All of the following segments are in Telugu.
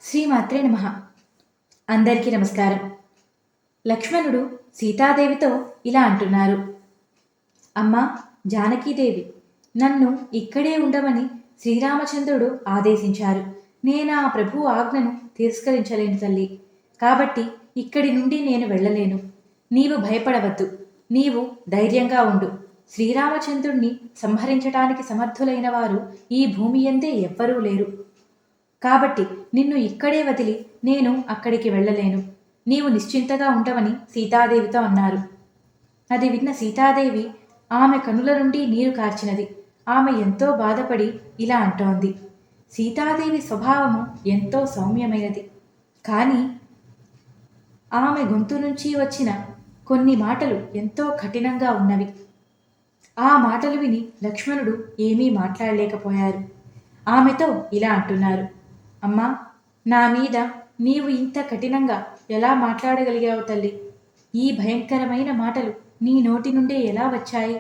శ్రీమాత్రే నమః. అందరికీ నమస్కారం. లక్ష్మణుడు సీతాదేవితో ఇలా అంటున్నారు. అమ్మా జానకీదేవి, నన్ను ఇక్కడే ఉండమని శ్రీరామచంద్రుడు ఆదేశించారు. నేను ఆ ప్రభు ఆజ్ఞను తిరస్కరించలేను తల్లి. కాబట్టి ఇక్కడి నుండి నేను వెళ్ళలేను. నీవు భయపడవద్దు. నీవు ధైర్యంగా ఉండు. శ్రీరామచంద్రుణ్ణి సంహరించటానికి సమర్థులైన వారు ఈ భూమి యందే ఎవ్వరూ లేరు. కాబట్టి నిన్ను ఇక్కడే వదిలి నేను అక్కడికి వెళ్ళలేను. నీవు నిశ్చింతగా ఉండవని సీతాదేవితో అన్నారు. అది విన్న సీతాదేవి ఆమె కనుల నుండి నీరు కార్చినది. ఆమె ఎంతో బాధపడి ఇలా అంటోంది. సీతాదేవి స్వభావము ఎంతో సౌమ్యమైనది. కానీ ఆమె గొంతు నుంచి వచ్చిన కొన్ని మాటలు ఎంతో కఠినంగా ఉన్నవి. ఆ మాటలు విని లక్ష్మణుడు ఏమీ మాట్లాడలేకపోయారు. ఆమెతో ఇలా అంటున్నారు. అమ్మా, నా మీద నీవు ఇంత కఠినంగా ఎలా మాట్లాడగలిగావు తల్లి? ఈ భయంకరమైన మాటలు నీ నోటి నుండే ఎలా వచ్చాయి?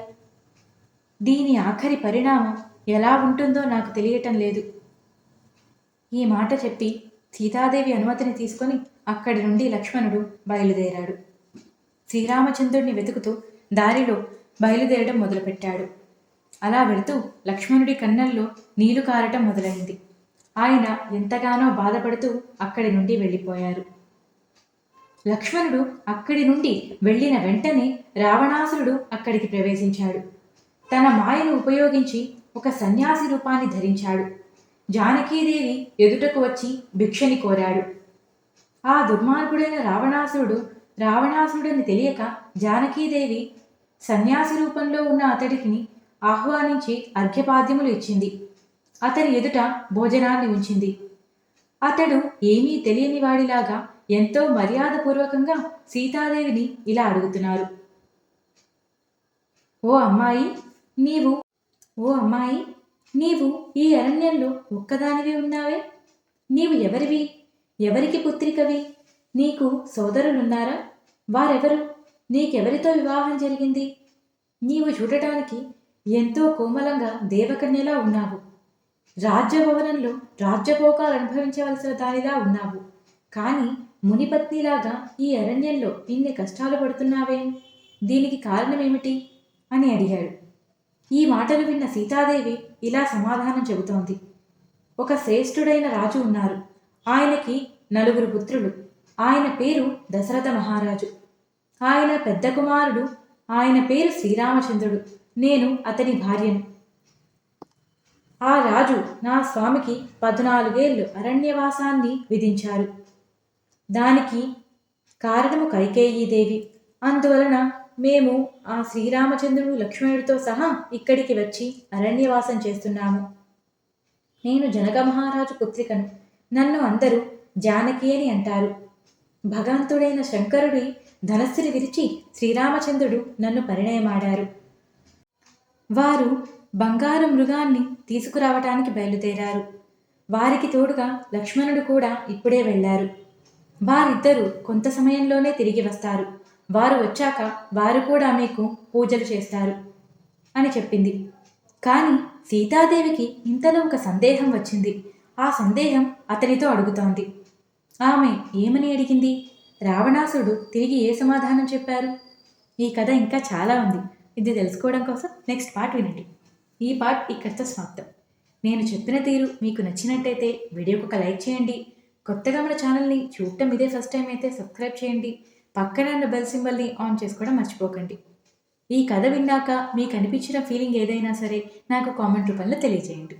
దీని ఆఖరి పరిణామం ఎలా ఉంటుందో నాకు తెలియటం లేదు. ఈ మాట చెప్పి సీతాదేవి అనుమతిని తీసుకొని అక్కడి నుండి లక్ష్మణుడు బయలుదేరాడు. శ్రీరామచంద్రుడిని వెతుకుతూ దారిలో బయలుదేరడం మొదలుపెట్టాడు. అలా వెళుతూ లక్ష్మణుడి కన్నల్లో నీళ్లు కారటం మొదలైంది. ఆయన ఎంతగానో బాధపడుతూ అక్కడి నుండి వెళ్ళిపోయారు. లక్ష్మణుడు అక్కడి నుండి వెళ్ళిన వెంటనే రావణాసురుడు అక్కడికి ప్రవేశించాడు. తన మాయను ఉపయోగించి ఒక సన్యాసి రూపాన్ని ధరించాడు. జానకీదేవి ఎదుటకు వచ్చి భిక్షని కోరాడు. ఆ దుర్మార్గుడైన రావణాసురుడని తెలియక జానకీదేవి సన్యాసి రూపంలో ఉన్న అతడికి ఆహ్వానించి అర్ఘ్యపాద్యములు ఇచ్చింది. అతని ఎదుట భోజనాన్ని ఉంచింది. అతడు ఏమీ తెలియని వాడిలాగా ఎంతో మర్యాదపూర్వకంగా సీతాదేవిని ఇలా అడుగుతున్నారు. ఓ అమ్మాయి నీవు ఈ అరణ్యంలో ఒక్కదానివి ఉన్నావే? నీవు ఎవరివి? ఎవరికి పుత్రికవి? నీకు సోదరులున్నారా? వారెవరు? నీకెవరితో వివాహం జరిగింది? నీవు చూడటానికి ఎంతో కోమలంగా దేవకన్యలా ఉన్నావు. రాజ్యభవనంలో రాజ్యభోగాలు అనుభవించవలసిన దానిలా ఉన్నావు. కానీ మునిపత్నిలాగా ఈ అరణ్యంలో ఇన్ని కష్టాలు పడుతున్నావేం? దీనికి కారణమేమిటి అని అడిగాడు. ఈ మాటలు విన్న సీతాదేవి ఇలా సమాధానం చెబుతోంది. ఒక శ్రేష్ఠుడైన రాజు ఉన్నారు. ఆయనకి 9 పుత్రులు. ఆయన పేరు దశరథ మహారాజు. ఆయన పెద్ద కుమారుడు. ఆయన పేరు శ్రీరామచంద్రుడు. నేను అతని భార్యను. ఆ రాజు నా స్వామికి 14 ఏళ్ళు అరణ్యవాసాన్ని విధించారు. దానికి కారణము కైకేయీదేవి. అందువలన మేము ఆ శ్రీరామచంద్రుడు లక్ష్మణుడితో సహా ఇక్కడికి వచ్చి అరణ్యవాసం చేస్తున్నాము. నేను జనక మహారాజు పుత్రికను. నన్ను అందరూ జానకి అని అంటారు. భగవంతుడైన శంకరుడి ధనస్సుని విరిచి శ్రీరామచంద్రుడు నన్ను పరిణయమాడారు. వారు బంగారు మృగాన్ని తీసుకురావటానికి బయలుదేరారు. వారికి తోడుగా లక్ష్మణుడు కూడా ఇప్పుడే వెళ్ళారు. వారిద్దరూ కొంత సమయంలోనే తిరిగి వస్తారు. వారు వచ్చాక వారు కూడా మీకు పూజలు చేస్తారు అని చెప్పింది. కానీ సీతాదేవికి ఇంతలో ఒక సందేహం వచ్చింది. ఆ సందేహం అతనితో అడుగుతోంది. ఆమె ఏమని అడిగింది? రావణాసురుడు తిరిగి ఏ సమాధానం చెప్పారు? ఈ కథ ఇంకా చాలా ఉంది. ఇది తెలుసుకోవడం కోసం నెక్స్ట్ పార్ట్ వినండి. ఈ పార్ట్ ఇక్కడితో సమాప్తం. నేను చెప్పిన తీరు మీకు నచ్చినట్టయితే వీడియోకి ఒక లైక్ చేయండి. కొత్తగా మన ఛానల్ని చూడటం ఇదే ఫస్ట్ టైం అయితే సబ్స్క్రైబ్ చేయండి. పక్కన ఉన్న బెల్ సింబల్ని ఆన్ చేసుకోవడం మర్చిపోకండి. ఈ కథ విన్నాక మీకు అనిపించిన ఫీలింగ్ ఏదైనా సరే నాకు కామెంట్ రూపంలో తెలియజేయండి.